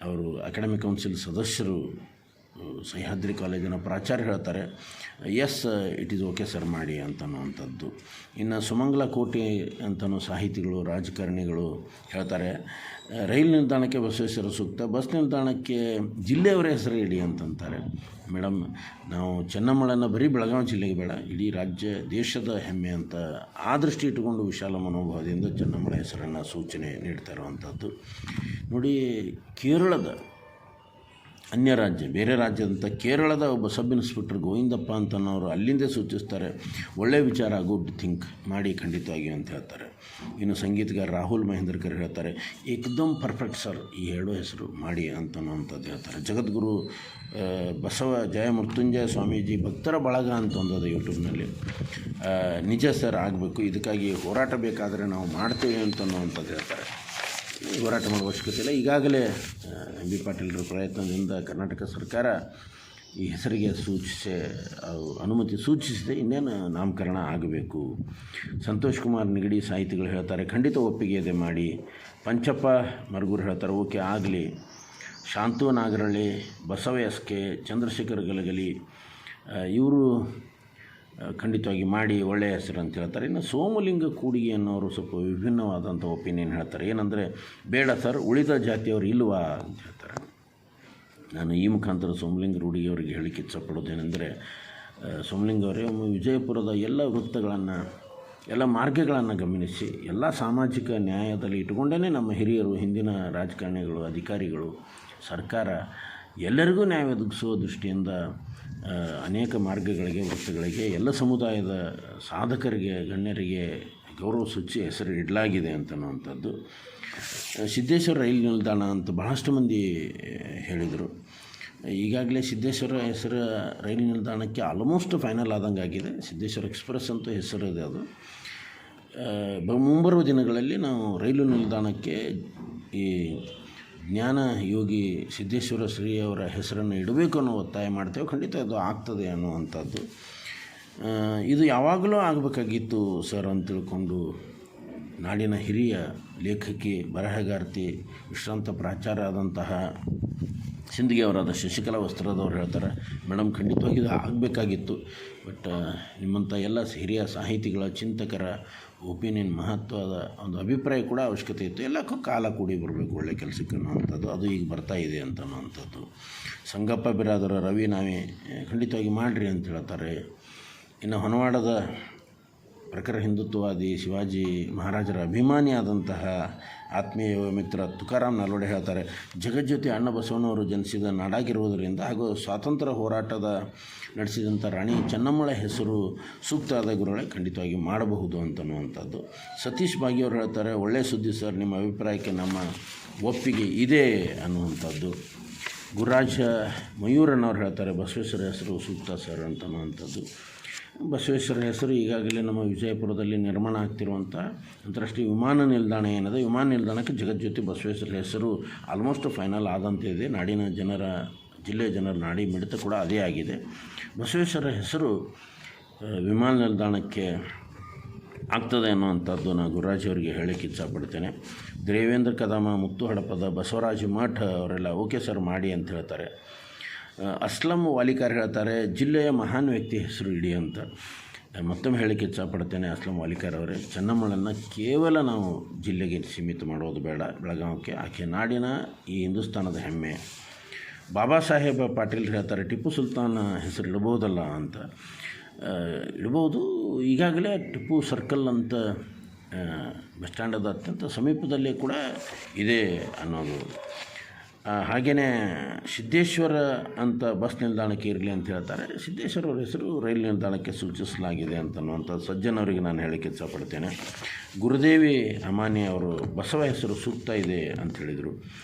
ಅವರು ಅಕಾಡೆಮಿಕ್ ಕೌನ್ಸಿಲ್ ಸದಸ್ಯರು, ಸಹ್ಯಾದ್ರಿ ಕಾಲೇಜಿನ ಪ್ರಾಚಾರ್ಯ ಹೇಳ್ತಾರೆ, yes it is okay sir ಮಾಡಿ ಅಂತನ್ನುವಂಥದ್ದು. ಇನ್ನು ಸುಮಂಗಲ ಕೋಟೆ ಅಂತನೂ ಸಾಹಿತಿಗಳು, ರಾಜಕಾರಣಿಗಳು ಹೇಳ್ತಾರೆ, ರೈಲು ನಿಲ್ದಾಣಕ್ಕೆ ಬಸವೇಶ್ವರ ಸೂಕ್ತ, ಬಸ್ ನಿಲ್ದಾಣಕ್ಕೆ ಜಿಲ್ಲೆಯವರ ಹೆಸರು ಇಡಿ ಅಂತಂತಾರೆ. ಮೇಡಮ್, ನಾವು ಚೆನ್ನಮ್ಮಳನ್ನು ಬರೀ ಬೆಳಗಾವಿ ಜಿಲ್ಲೆಗೆ ಬೇಡ, ಇಡೀ ರಾಜ್ಯ ದೇಶದ ಹೆಮ್ಮೆ ಅಂತ ಆ ದೃಷ್ಟಿ ಇಟ್ಟುಕೊಂಡು ವಿಶಾಲ ಮನೋಭಾವದಿಂದ ಚೆನ್ನಮ್ಮಳ ಹೆಸರನ್ನು ಸೂಚನೆ ನೀಡ್ತಾ ಇರುವಂಥದ್ದು. ನೋಡಿ, ಕೇರಳದ ಅನ್ಯ ರಾಜ್ಯ, ಬೇರೆ ರಾಜ್ಯದಂಥ ಕೇರಳದ ಒಬ್ಬ ಸಬ್ ಇನ್ಸ್ಪೆಕ್ಟರ್ ಗೋವಿಂದಪ್ಪ ಅಂತನವರು ಅಲ್ಲಿಂದೇ ಸೂಚಿಸ್ತಾರೆ, ಒಳ್ಳೆಯ ವಿಚಾರ, ಗುಡ್ ಥಿಂಕ್, ಮಾಡಿ ಖಂಡಿತವಾಗಿಯೂ ಅಂತ ಹೇಳ್ತಾರೆ. ಇನ್ನು ಸಂಗೀತಗಾರ ರಾಹುಲ್ ಮಹೇಂದ್ರಕರ್ ಹೇಳ್ತಾರೆ, ಏಕದಮ್ ಪರ್ಫೆಕ್ಟ್ ಸರ್, ಈ ಎರಡೂ ಹೆಸರು ಮಾಡಿ ಅಂತನ್ನುವಂಥದ್ದು ಹೇಳ್ತಾರೆ. ಜಗದ್ಗುರು ಬಸವ ಜಯ ಮೃತ್ಯುಂಜಯ ಸ್ವಾಮೀಜಿ ಭಕ್ತರ ಬಳಗ ಅಂತ ಒಂದದು ಯೂಟ್ಯೂಬ್ನಲ್ಲಿ, ನಿಜ ಸರ್, ಆಗಬೇಕು, ಇದಕ್ಕಾಗಿ ಹೋರಾಟ ಬೇಕಾದರೆ ನಾವು ಮಾಡ್ತೇವೆ ಅಂತನ್ನುವಂಥದ್ದು ಹೇಳ್ತಾರೆ. ಹೋರಾಟ ಮಾಡುವ ಅವಶ್ಯಕತೆ ಇಲ್ಲ. ಈಗಾಗಲೇ ಬಿ ಪಾಟೀಲರ ಪ್ರಯತ್ನದಿಂದ ಕರ್ನಾಟಕ ಸರ್ಕಾರ ಈ ಹೆಸರಿಗೆ ಅನುಮತಿ ಸೂಚಿಸಿದೆ, ಇನ್ನೇನು ನಾಮಕರಣ ಆಗಬೇಕು. ಸಂತೋಷ್ ಕುಮಾರ್ ನಿಗಡಿ ಸಾಹಿತಿಗಳು ಹೇಳ್ತಾರೆ, ಖಂಡಿತ ಒಪ್ಪಿಗೆ ಇದೆ, ಮಾಡಿ. ಪಂಚಪ್ಪ ಮರಗೂರು ಹೇಳ್ತಾರೆ, ಓಕೆ ಆಗಲಿ. ಶಾಂತು ನಾಗರಳ್ಳಿ, ಬಸವ ಎಸ್ ಕೆ, ಚಂದ್ರಶೇಖರ್ ಗಲಗಲಿ ಇವರು ಖಂಡಿತವಾಗಿ ಮಾಡಿ, ಒಳ್ಳೆಯ ಹೆಸರು ಅಂತ ಹೇಳ್ತಾರೆ. ಇನ್ನು ಸೋಮಲಿಂಗ ಕೂಡಿಗೆ ಅನ್ನೋರು ಸ್ವಲ್ಪ ವಿಭಿನ್ನವಾದಂಥ ಒಪಿನಿಯನ್ ಹೇಳ್ತಾರೆ, ಏನಂದರೆ ಬೇಡ ಸರ್, ಉಳಿದ ಜಾತಿಯವರು ಇಲ್ವಾ ಅಂತ ಹೇಳ್ತಾರೆ. ನಾನು ಈ ಮುಖಾಂತರ ಸೋಮಲಿಂಗ ರೂಢಿಯವರಿಗೆ ಹೇಳಿಕ್ಕೆ ಇಚ್ಛಪಡೋದೇನೆಂದರೆ, ಸೋಮಲಿಂಗ ಅವರೇ, ವಿಜಯಪುರದ ಎಲ್ಲ ವೃತ್ತಗಳನ್ನು, ಎಲ್ಲ ಮಾರ್ಗಗಳನ್ನು ಗಮನಿಸಿ, ಎಲ್ಲ ಸಾಮಾಜಿಕ ನ್ಯಾಯದಲ್ಲಿ ಇಟ್ಟುಕೊಂಡೇ ನಮ್ಮ ಹಿರಿಯರು, ಹಿಂದಿನ ರಾಜಕಾರಣಿಗಳು, ಅಧಿಕಾರಿಗಳು, ಸರ್ಕಾರ ಎಲ್ಲರಿಗೂ ನ್ಯಾಯ ಒದಗಿಸುವ ದೃಷ್ಟಿಯಿಂದ ಅನೇಕ ಮಾರ್ಗಗಳಿಗೆ, ವೃತ್ತಗಳಿಗೆ, ಎಲ್ಲ ಸಮುದಾಯದ ಸಾಧಕರಿಗೆ, ಗಣ್ಯರಿಗೆ ಗೌರವ ಸೂಚಿ ಹೆಸರು ಇಡಲಾಗಿದೆ ಅಂತನ್ನುವಂಥದ್ದು. ಸಿದ್ದೇಶ್ವರ ರೈಲು ನಿಲ್ದಾಣ ಅಂತ ಬಹಳಷ್ಟು ಮಂದಿ ಹೇಳಿದರು. ಈಗಾಗಲೇ ಸಿದ್ದೇಶ್ವರ ಹೆಸರು ರೈಲು ನಿಲ್ದಾಣಕ್ಕೆ ಆಲ್ಮೋಸ್ಟ್ ಫೈನಲ್ ಆದಂಗೆ ಆಗಿದೆ. ಸಿದ್ದೇಶ್ವರ ಎಕ್ಸ್ಪ್ರೆಸ್ ಅಂತೂ ಹೆಸರಿದೆ. ಅದು ಮುಂಬರುವ ದಿನಗಳಲ್ಲಿ ನಾವು ರೈಲು ನಿಲ್ದಾಣಕ್ಕೆ ಈ ಜ್ಞಾನ ಯೋಗಿ ಸಿದ್ದೇಶ್ವರ ಶ್ರೀ ಅವರ ಹೆಸರನ್ನು ಇಡಬೇಕು ಅನ್ನೋ ಒತ್ತಾಯ ಮಾಡ್ತೇವೆ. ಖಂಡಿತ ಅದು ಆಗ್ತದೆ ಅನ್ನುವಂಥದ್ದು. ಇದು ಯಾವಾಗಲೂ ಆಗಬೇಕಾಗಿತ್ತು ಸರ್ ಅಂತ ತಿಳ್ಕೊಂಡು ನಾಡಿನ ಹಿರಿಯ ಲೇಖಕಿ, ಬರಹಗಾರ್ತಿ, ವಿಶ್ರಾಂತ ಪ್ರಾಚಾರ್ಯ ಆದಂತಹ ಸಿಂದಗಿ ಅವರಾದ ಶಶಿಕಲಾ ವಸ್ತ್ರದವ್ರು ಹೇಳ್ತಾರೆ, ಮೇಡಮ್ ಖಂಡಿತವಾಗಿ ಇದು ಆಗಬೇಕಾಗಿತ್ತು. ಬಟ್ ನಿಮ್ಮಂಥ ಎಲ್ಲ ಹಿರಿಯ ಸಾಹಿತಿಗಳ, ಚಿಂತಕರ ಒಪಿನಿಯನ್, ಮಹತ್ವದ ಒಂದು ಅಭಿಪ್ರಾಯ ಕೂಡ ಅವಶ್ಯಕತೆ ಇತ್ತು. ಎಲ್ಲಕ್ಕೂ ಕಾಲ ಕೂಡಿ ಬರಬೇಕು ಒಳ್ಳೆಯ ಕೆಲಸಕ್ಕೆ ಅನ್ನೋವಂಥದ್ದು. ಅದು ಈಗ ಬರ್ತಾ ಇದೆ ಅಂತನ್ನುವಂಥದ್ದು. ಸಂಗಪ್ಪ ಬಿರಾದರ ರವಿ ನಾವೇ ಖಂಡಿತವಾಗಿ ಮಾಡಿರಿ ಅಂತ ಹೇಳ್ತಾರೆ. ಇನ್ನು ಹೊನವಾಡದ ಪ್ರಖರ ಹಿಂದುತ್ವವಾದಿ, ಶಿವಾಜಿ ಮಹಾರಾಜರ ಅಭಿಮಾನಿಯಾದಂತಹ ಆತ್ಮೀಯ ಮಿತ್ರ ತುಕಾರಾಮ್ ನಲ್ವಡೆ ಹೇಳ್ತಾರೆ, ಜಗಜ್ಯೋತಿ ಅಣ್ಣ ಬಸವಣ್ಣವರು ಜನಿಸಿದ ನಾಡಾಗಿರುವುದರಿಂದ ಹಾಗೂ ಸ್ವಾತಂತ್ರ್ಯ ಹೋರಾಟದ ನಡೆಸಿದಂಥ ರಾಣಿ ಚೆನ್ನಮ್ಮಳ ಹೆಸರು ಸೂಕ್ತ ಆದ ಗುರುಗಳೇ ಖಂಡಿತವಾಗಿ ಮಾಡಬಹುದು ಅಂತನ್ನುವಂಥದ್ದು. ಸತೀಶ್ ಬಾಗಿಯವರು ಹೇಳ್ತಾರೆ, ಒಳ್ಳೆಯ ಸುದ್ದಿ ಸರ್, ನಿಮ್ಮ ಅಭಿಪ್ರಾಯಕ್ಕೆ ನಮ್ಮ ಒಪ್ಪಿಗೆ ಇದೆ ಅನ್ನುವಂಥದ್ದು. ಗುರುರಾಜ ಮಯೂರಣ್ಣವ್ರು ಹೇಳ್ತಾರೆ, ಬಸವೇಶ್ವರ ಹೆಸರು ಸೂಕ್ತ ಸರ್ ಅಂತನ್ನುವಂಥದ್ದು. ಬಸವೇಶ್ವರ ಹೆಸರು ಈಗಾಗಲೇ ನಮ್ಮ ವಿಜಯಪುರದಲ್ಲಿ ನಿರ್ಮಾಣ ಆಗ್ತಿರುವಂಥ ಅಂತಾರಾಷ್ಟ್ರೀಯ ವಿಮಾನ ನಿಲ್ದಾಣ ಏನಿದೆ, ವಿಮಾನ ನಿಲ್ದಾಣಕ್ಕೆ ಜಗಜ್ಯೋತಿ ಬಸವೇಶ್ವರ ಹೆಸರು ಆಲ್ಮೋಸ್ಟ್ ಫೈನಲ್ ಆದಂತಿದೆ. ನಾಡಿನ ಜನರ, ಜಿಲ್ಲೆಯ ಜನರ ನಾಡಿ ಮಿಡಿತ ಕೂಡ ಅದೇ ಆಗಿದೆ. ಬಸವೇಶ್ವರ ಹೆಸರು ವಿಮಾನ ನಿಲ್ದಾಣಕ್ಕೆ ಆಗ್ತದೆ ಅನ್ನುವಂಥದ್ದು ನಾನು ಗುರುರಾಜ್ ಅವರಿಗೆ ಹೇಳಕ್ಕೆ ಇಚ್ಛಪಡ್ತೇನೆ. ದೇವೇಂದ್ರ ಕದಮ, ಮುತ್ತು ಹಡಪದ, ಬಸವರಾಜ ಮಠ ಅವರೆಲ್ಲ ಓಕೆ ಸರ್ ಮಾಡಿ ಅಂತ ಹೇಳ್ತಾರೆ. ಅಸ್ಲಂ ವಾಲಿಕಾರ್ ಹೇಳ್ತಾರೆ, ಜಿಲ್ಲೆಯ ಮಹಾನ್ ವ್ಯಕ್ತಿ ಹೆಸರು ಇಡಿ ಅಂತ. ಮತ್ತೊಮ್ಮೆ ಹೇಳಕ್ಕೆ ಇಚ್ಛಪಡ್ತೇನೆ, ಅಸ್ಲಂ ವಾಲಿಕಾರ್ ಅವರೇ, ಚೆನ್ನಮ್ಮಳನ್ನು ಕೇವಲ ನಾವು ಜಿಲ್ಲೆಗೆ ಸೀಮಿತ ಮಾಡೋದು ಬೇಡ, ಬೆಳಗಾವಿಗೆ. ಆಕೆ ನಾಡಿನ ಈ ಹಿಂದೂಸ್ತಾನದ ಹೆಮ್ಮೆ. ಬಾಬಾ ಸಾಹೇಬ ಪಾಟೀಲ್ ಹೇಳ್ತಾರೆ, ಟಿಪ್ಪು ಸುಲ್ತಾನ್ ಹೆಸರು ಇಡ್ಬೋದಲ್ಲ ಅಂತ. ಇಡ್ಬೋದು. ಈಗಾಗಲೇ ಟಿಪ್ಪು ಸರ್ಕಲ್ ಅಂತ ಬಸ್ ಸ್ಟ್ಯಾಂಡದ ಅತ್ಯಂತ ಸಮೀಪದಲ್ಲೇ ಕೂಡ ಇದೆ ಅನ್ನೋದು. ಹಾಗೆಯೇ ಸಿದ್ದೇಶ್ವರ ಅಂತ ಬಸ್ ನಿಲ್ದಾಣಕ್ಕೆ ಇರಲಿ ಅಂತ ಹೇಳ್ತಾರೆ. ಸಿದ್ದೇಶ್ವರ ಅವ್ರ ಹೆಸರು ರೈಲು ನಿಲ್ದಾಣಕ್ಕೆ ಸೂಚಿಸಲಾಗಿದೆ ಅಂತನ್ನುವಂಥದ್ದು ಸಜ್ಜನವರಿಗೆ ನಾನು ಹೇಳಕ್ಕೆ ಇಚ್ಛಪಡ್ತೇನೆ. ಗುರುದೇವಿ ಅಮಾನಿ ಅವರು ಬಸವ ಹೆಸರು ಸೂಕ್ತ ಇದೆ ಅಂತ ಹೇಳಿದರು.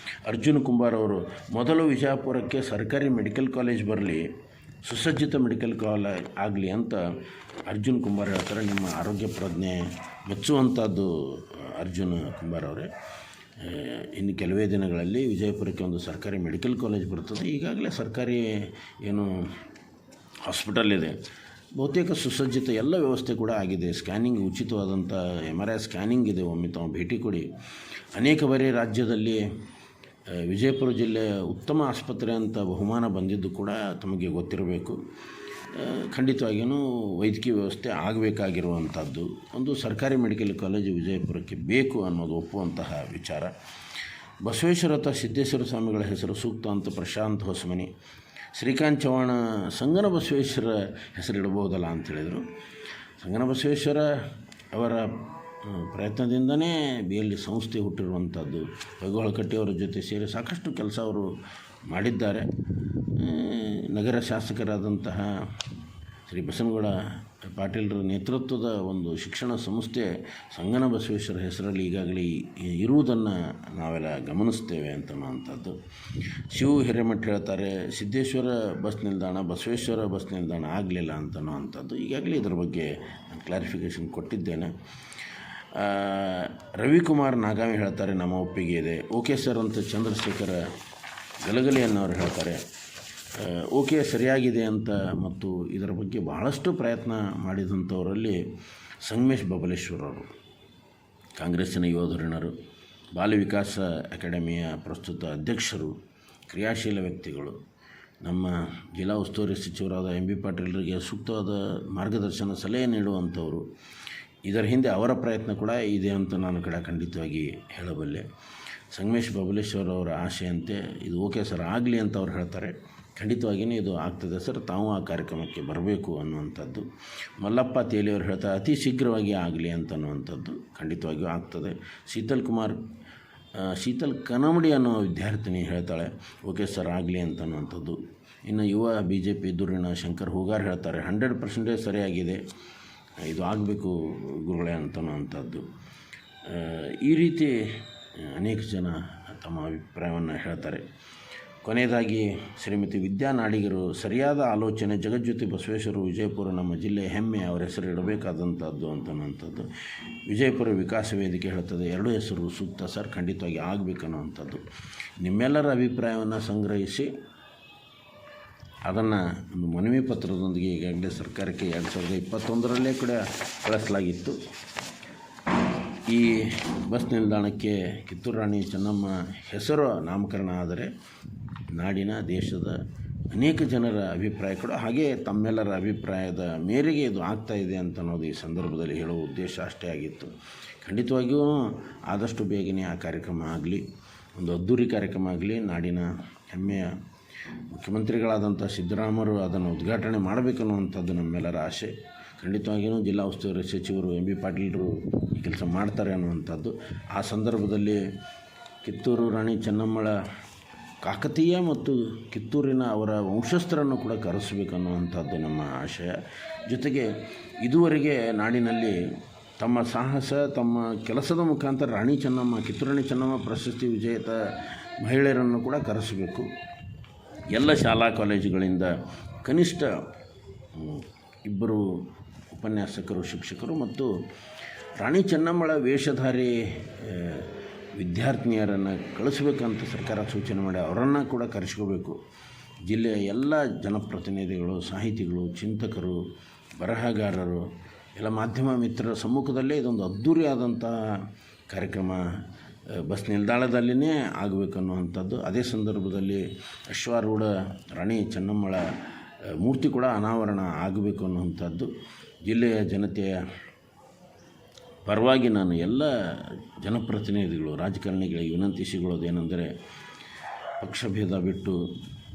ಅರ್ಜುನ್ ಕುಂಬಾರ್ ಅವರು, ಮೊದಲು ವಿಜಯಪುರಕ್ಕೆ ಸರ್ಕಾರಿ ಮೆಡಿಕಲ್ ಕಾಲೇಜ್ ಬರಲಿ, ಸುಸಜ್ಜಿತ ಮೆಡಿಕಲ್ ಕಾಲೇಜ್ ಆಗಲಿ ಅಂತ ಅರ್ಜುನ್ ಕುಂಬಾರ್ ಹೇಳ್ತಾರೆ. ನಿಮ್ಮ ಆರೋಗ್ಯ ಪ್ರಜ್ಞೆ ಮೆಚ್ಚುವಂಥದ್ದು ಅರ್ಜುನ್ ಕುಂಬಾರ್ ಅವರೇ. ಇನ್ನು ಕೆಲವೇ ದಿನಗಳಲ್ಲಿ ವಿಜಯಪುರಕ್ಕೆ ಒಂದು ಸರ್ಕಾರಿ ಮೆಡಿಕಲ್ ಕಾಲೇಜ್ ಬರ್ತದೆ. ಈಗಾಗಲೇ ಸರ್ಕಾರಿ ಏನು ಹಾಸ್ಪಿಟಲ್ ಇದೆ, ಬಹುತೇಕ ಸುಸಜ್ಜಿತ ಎಲ್ಲ ವ್ಯವಸ್ಥೆ ಕೂಡ ಆಗಿದೆ. ಸ್ಕ್ಯಾನಿಂಗ್ ಉಚಿತವಾದಂಥ MRI ಸ್ಕ್ಯಾನಿಂಗ್ ಇದೆ. ಒಮ್ಮೆ ತಾವು ಭೇಟಿ ಕೊಡಿ. ಅನೇಕ ಬಾರಿ ರಾಜ್ಯದಲ್ಲಿ ವಿಜಯಪುರ ಜಿಲ್ಲೆಯ ಉತ್ತಮ ಆಸ್ಪತ್ರೆ ಅಂತ ಬಹುಮಾನ ಬಂದಿದ್ದು ಕೂಡ ತಮಗೆ ಗೊತ್ತಿರಬೇಕು. ಖಂಡಿತವಾಗಿಯೂ ವೈದ್ಯಕೀಯ ವ್ಯವಸ್ಥೆ ಆಗಬೇಕಾಗಿರುವಂಥದ್ದು. ಒಂದು ಸರ್ಕಾರಿ ಮೆಡಿಕಲ್ ಕಾಲೇಜು ವಿಜಯಪುರಕ್ಕೆ ಬೇಕು ಅನ್ನೋದು ಒಪ್ಪುವಂತಹ ವಿಚಾರ. ಬಸವೇಶ್ವರ ಸಿದ್ದೇಶ್ವರ ಸ್ವಾಮಿಗಳ ಹೆಸರು ಸೂಕ್ತ ಅಂತ ಪ್ರಶಾಂತ್ ಹೊಸಮನಿ. ಶ್ರೀಕಾಂತ್ ಚವ್ಹಾಣ, ಸಂಗನ ಬಸವೇಶ್ವರ ಹೆಸರು ಇಡಬಹುದಲ್ಲ ಅಂತೇಳಿದರು. ಸಂಗನ ಬಸವೇಶ್ವರ ಅವರ ಪ್ರಯತ್ನದಿಂದನೇ BLD ಸಂಸ್ಥೆ ಹುಟ್ಟಿರುವಂಥದ್ದು. ಹೊಯ್ಗೊಳಕಟ್ಟಿಯವರ ಜೊತೆ ಸೇರಿ ಸಾಕಷ್ಟು ಕೆಲಸ ಅವರು ಮಾಡಿದ್ದಾರೆ. ನಗರ ಶಾಸಕರಾದಂತಹ ಶ್ರೀ ಬಸನಗೌಡ ಪಾಟೀಲರ ನೇತೃತ್ವದ ಒಂದು ಶಿಕ್ಷಣ ಸಂಸ್ಥೆ ಸಂಗನ ಬಸವೇಶ್ವರ ಹೆಸರಲ್ಲಿ ಈಗಾಗಲೇ ಇರುವುದನ್ನು ನಾವೆಲ್ಲ ಗಮನಿಸ್ತೇವೆ ಅಂತನ್ನುವಂಥದ್ದು. ಶಿವ ಹಿರೇಮಠ ಹೇಳ್ತಾರೆ, ಸಿದ್ದೇಶ್ವರ ಬಸ್ ನಿಲ್ದಾಣ ಬಸವೇಶ್ವರ ಬಸ್ ನಿಲ್ದಾಣ ಆಗಲಿಲ್ಲ ಅಂತನ್ನುವಂಥದ್ದು. ಈಗಾಗಲೇ ಇದರ ಬಗ್ಗೆ ನಾನು ಕ್ಲಾರಿಫಿಕೇಷನ್ ಕೊಟ್ಟಿದ್ದೇನೆ. ರವಿಕುಮಾರ್ ನಾಗಾವಿ ಹೇಳ್ತಾರೆ, ನಮ್ಮ ಒಪ್ಪಿಗೆ ಇದೆ. ಓಕೆ ಸರ್ ಅಂತ ಚಂದ್ರಶೇಖರ ಗಲಗಲಿಯನ್ನವರು ಹೇಳ್ತಾರೆ, ಓಕೆ ಸರಿಯಾಗಿದೆ ಅಂತ. ಮತ್ತು ಇದರ ಬಗ್ಗೆ ಬಹಳಷ್ಟು ಪ್ರಯತ್ನ ಮಾಡಿದಂಥವರಲ್ಲಿ ಸಂಗಮೇಶ್ ಬಬಲೇಶ್ವರ್ ಅವರು, ಕಾಂಗ್ರೆಸ್ಸಿನ ಯುವ ಧುರೀಣರು, ಬಾಲ ವಿಕಾಸ ಅಕಾಡೆಮಿಯ ಪ್ರಸ್ತುತ ಅಧ್ಯಕ್ಷರು, ಕ್ರಿಯಾಶೀಲ ವ್ಯಕ್ತಿಗಳು, ನಮ್ಮ ಜಿಲ್ಲಾ ಉಸ್ತುವಾರಿ ಸಚಿವರಾದ MB ಪಾಟೀಲರಿಗೆ ಸೂಕ್ತವಾದ ಮಾರ್ಗದರ್ಶನ ಸಲಹೆ ನೀಡುವಂಥವರು. ಇದರ ಹಿಂದೆ ಅವರ ಪ್ರಯತ್ನ ಕೂಡ ಇದೆ ಅಂತ ನಾನು ಖಂಡಿತವಾಗಿ ಹೇಳಬಲ್ಲೆ. ಸಂಗಮೇಶ್ ಬಬಲೇಶ್ವರ್ ಅವರ ಆಶೆಯಂತೆ ಇದು ಓಕೆ ಸರ್ ಆಗಲಿ ಅಂತ ಅವ್ರು ಹೇಳ್ತಾರೆ. ಖಂಡಿತವಾಗಿಯೇ ಇದು ಆಗ್ತದೆ ಸರ್, ತಾವು ಆ ಕಾರ್ಯಕ್ರಮಕ್ಕೆ ಬರಬೇಕು ಅನ್ನುವಂಥದ್ದು. ಮಲ್ಲಪ್ಪ ತೇಲಿಯವರು ಹೇಳ್ತಾರೆ, ಅತಿ ಶೀಘ್ರವಾಗಿ ಆಗಲಿ ಅಂತನ್ನುವಂಥದ್ದು. ಖಂಡಿತವಾಗಿಯೂ ಆಗ್ತದೆ. ಶೀತಲ್ ಕನಮಡಿ ಅನ್ನೋ ವಿದ್ಯಾರ್ಥಿನಿ ಹೇಳ್ತಾಳೆ, ಓಕೆ ಸರ್ ಆಗಲಿ ಅಂತನ್ನುವಂಥದ್ದು. ಇನ್ನು ಯುವ BJP ಧುರೀಣ ಶಂಕರ್ ಹೂಗಾರ್ ಹೇಳ್ತಾರೆ, 100% ಸರಿಯಾಗಿದೆ. ಇದು ಆಗಬೇಕು ಗುರುಗಳೇ ಅಂತನ್ನುವಂಥದ್ದು. ಈ ರೀತಿ ಅನೇಕ ಜನ ತಮ್ಮ ಅಭಿಪ್ರಾಯವನ್ನು ಹೇಳ್ತಾರೆ. ಕೊನೆಯದಾಗಿ ಶ್ರೀಮತಿ ವಿದ್ಯಾ ನಾಡಿಗರು ಸರಿಯಾದ ಆಲೋಚನೆ, ಜಗಜ್ಯೋತಿ ಬಸವೇಶ್ವರ ವಿಜಯಪುರ ನಮ್ಮ ಜಿಲ್ಲೆಯ ಹೆಮ್ಮೆ, ಅವರ ಹೆಸರು ಇಡಬೇಕಾದಂಥದ್ದು ಅಂತನ್ನುವಂಥದ್ದು. ವಿಜಯಪುರ ವಿಕಾಸ ವೇದಿಕೆ ಹೇಳ್ತದೆ, 2 ಹೆಸರು ಸೂಕ್ತ ಸರ್, ಖಂಡಿತವಾಗಿ ಆಗಬೇಕನ್ನುವಂಥದ್ದು. ನಿಮ್ಮೆಲ್ಲರ ಅಭಿಪ್ರಾಯವನ್ನು ಸಂಗ್ರಹಿಸಿ ಅದನ್ನು ಒಂದು ಮನವಿ ಪತ್ರದೊಂದಿಗೆ ಈಗಾಗಲೇ ಸರ್ಕಾರಕ್ಕೆ 2021ರಲ್ಲೇ ಕೂಡ ಕಳಿಸಲಾಗಿತ್ತು. ಈ ಬಸ್ ನಿಲ್ದಾಣಕ್ಕೆ ಕಿತ್ತೂರು ರಾಣಿ ಚೆನ್ನಮ್ಮ ಹೆಸರು ನಾಮಕರಣ ಆದರೆ ನಾಡಿನ ದೇಶದ ಅನೇಕ ಜನರ ಅಭಿಪ್ರಾಯ ಕೂಡ ಹಾಗೆ ತಮ್ಮೆಲ್ಲರ ಅಭಿಪ್ರಾಯದ ಮೇರೆಗೆ ಇದು ಆಗ್ತಾಯಿದೆ ಅಂತ ಅನ್ನೋದು ಈ ಸಂದರ್ಭದಲ್ಲಿ ಹೇಳುವ ಉದ್ದೇಶ ಅಷ್ಟೇ ಆಗಿತ್ತು. ಖಂಡಿತವಾಗಿಯೂ ಆದಷ್ಟು ಬೇಗನೆ ಆ ಕಾರ್ಯಕ್ರಮ ಆಗಲಿ, ಒಂದು ಅದ್ಧೂರಿ ಕಾರ್ಯಕ್ರಮ ಆಗಲಿ. ನಾಡಿನ ಹೆಮ್ಮೆಯ ಮುಖ್ಯಮಂತ್ರಿಗಳಾದಂಥ ಸಿದ್ದರಾಮರು ಅದನ್ನು ಉದ್ಘಾಟನೆ ಮಾಡಬೇಕನ್ನುವಂಥದ್ದು ನಮ್ಮೆಲ್ಲರ ಆಸೆ. ಖಂಡಿತವಾಗಿಯೂ ಜಿಲ್ಲಾ ಉಸ್ತುವಾರಿ ಸಚಿವರು MB ಪಾಟೀಲರು ಈ ಕೆಲಸ ಮಾಡ್ತಾರೆ ಅನ್ನುವಂಥದ್ದು. ಆ ಸಂದರ್ಭದಲ್ಲಿ ಕಿತ್ತೂರು ರಾಣಿ ಚೆನ್ನಮ್ಮಳ ಕಾಕತೀಯ ಮತ್ತು ಕಿತ್ತೂರಿನ ಅವರ ವಂಶಸ್ಥರನ್ನು ಕೂಡ ಕರೆಸಬೇಕನ್ನುವಂಥದ್ದು ನಮ್ಮ ಆಶಯ. ಜೊತೆಗೆ ಇದುವರೆಗೆ ನಾಡಿನಲ್ಲಿ ತಮ್ಮ ಸಾಹಸ, ತಮ್ಮ ಕೆಲಸದ ಮುಖಾಂತರ ರಾಣಿ ಚೆನ್ನಮ್ಮ, ಕಿತ್ತೂರು ರಾಣಿ ಚೆನ್ನಮ್ಮ ಪ್ರಶಸ್ತಿ ವಿಜೇತ ಮಹಿಳೆಯರನ್ನು ಕೂಡ ಕರೆಸಬೇಕು. ಎಲ್ಲ ಶಾಲಾ ಕಾಲೇಜುಗಳಿಂದ ಕನಿಷ್ಠ 2 ಉಪನ್ಯಾಸಕರು, ಶಿಕ್ಷಕರು ಮತ್ತು ರಾಣಿ ಚೆನ್ನಮ್ಮಳ ವೇಷಧಾರಿ ವಿದ್ಯಾರ್ಥಿನಿಯರನ್ನು ಕಳಿಸ್ಬೇಕಂತ ಸರ್ಕಾರ ಸೂಚನೆ ಮಾಡಿ ಅವರನ್ನು ಕೂಡ ಕರೆಸ್ಕೋಬೇಕು. ಜಿಲ್ಲೆಯ ಎಲ್ಲ ಜನಪ್ರತಿನಿಧಿಗಳು, ಸಾಹಿತಿಗಳು, ಚಿಂತಕರು, ಬರಹಗಾರರು, ಎಲ್ಲ ಮಾಧ್ಯಮ ಮಿತ್ರರ ಸಮ್ಮುಖದಲ್ಲೇ ಇದೊಂದು ಅದ್ಧೂರಿಯಾದಂಥ ಕಾರ್ಯಕ್ರಮ ಬಸ್ ನಿಲ್ದಾಣದಲ್ಲಿಯೇ ಆಗಬೇಕನ್ನುವಂಥದ್ದು. ಅದೇ ಸಂದರ್ಭದಲ್ಲಿ ಅಶ್ವಾರೂಢ ರಾಣಿ ಚೆನ್ನಮ್ಮಳ ಮೂರ್ತಿ ಕೂಡ ಅನಾವರಣ ಆಗಬೇಕು ಅನ್ನುವಂಥದ್ದು. ಜಿಲ್ಲೆಯ ಜನತೆಯ ಪರವಾಗಿ ನಾನು ಎಲ್ಲ ಜನಪ್ರತಿನಿಧಿಗಳು, ರಾಜಕಾರಣಿಗಳಿಗೆ ವಿನಂತಿಸಿಕೊಳ್ಳೋದೇನೆಂದರೆ, ಪಕ್ಷಭೇದ ಬಿಟ್ಟು,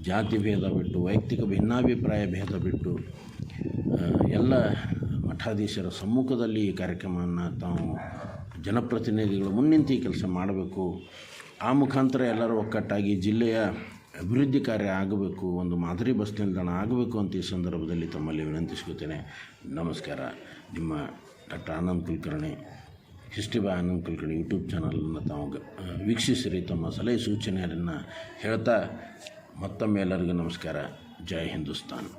ಜಾತಿ ಭೇದ ಬಿಟ್ಟು, ವೈಯಕ್ತಿಕ ಭಿನ್ನಾಭಿಪ್ರಾಯ ಭೇದ ಬಿಟ್ಟು ಎಲ್ಲ ಮಠಾಧೀಶರ ಸಮ್ಮುಖದಲ್ಲಿ ಈ ಕಾರ್ಯಕ್ರಮವನ್ನು ತಾವು ಜನಪ್ರತಿನಿಧಿಗಳು ಮುನ್ನಿಂತು ಈ ಕೆಲಸ ಮಾಡಬೇಕು. ಆ ಮುಖಾಂತರ ಎಲ್ಲರೂ ಒಕ್ಕಟ್ಟಾಗಿ ಜಿಲ್ಲೆಯ ಅಭಿವೃದ್ಧಿ ಕಾರ್ಯ ಆಗಬೇಕು, ಒಂದು ಮಾದರಿ ಬಸ್ ನಿಲ್ದಾಣ ಆಗಬೇಕು ಅಂತ ಈ ಸಂದರ್ಭದಲ್ಲಿ ತಮ್ಮಲ್ಲಿ ವಿನಂತಿಸ್ಕೊತೇನೆ. ನಮಸ್ಕಾರ. ನಿಮ್ಮ doctor Anand Kulkarni, history by Anand Kulkarni YouTube ಚಾನಲನ್ನು ತಾವು ವೀಕ್ಷಿಸಿರಿ. ತಮ್ಮ ಸಲಹೆ ಸೂಚನೆಯನ್ನು ಹೇಳ್ತಾ ಮತ್ತೊಮ್ಮೆ ಎಲ್ಲರಿಗೂ ನಮಸ್ಕಾರ. ಜೈ ಹಿಂದೂಸ್ತಾನ್.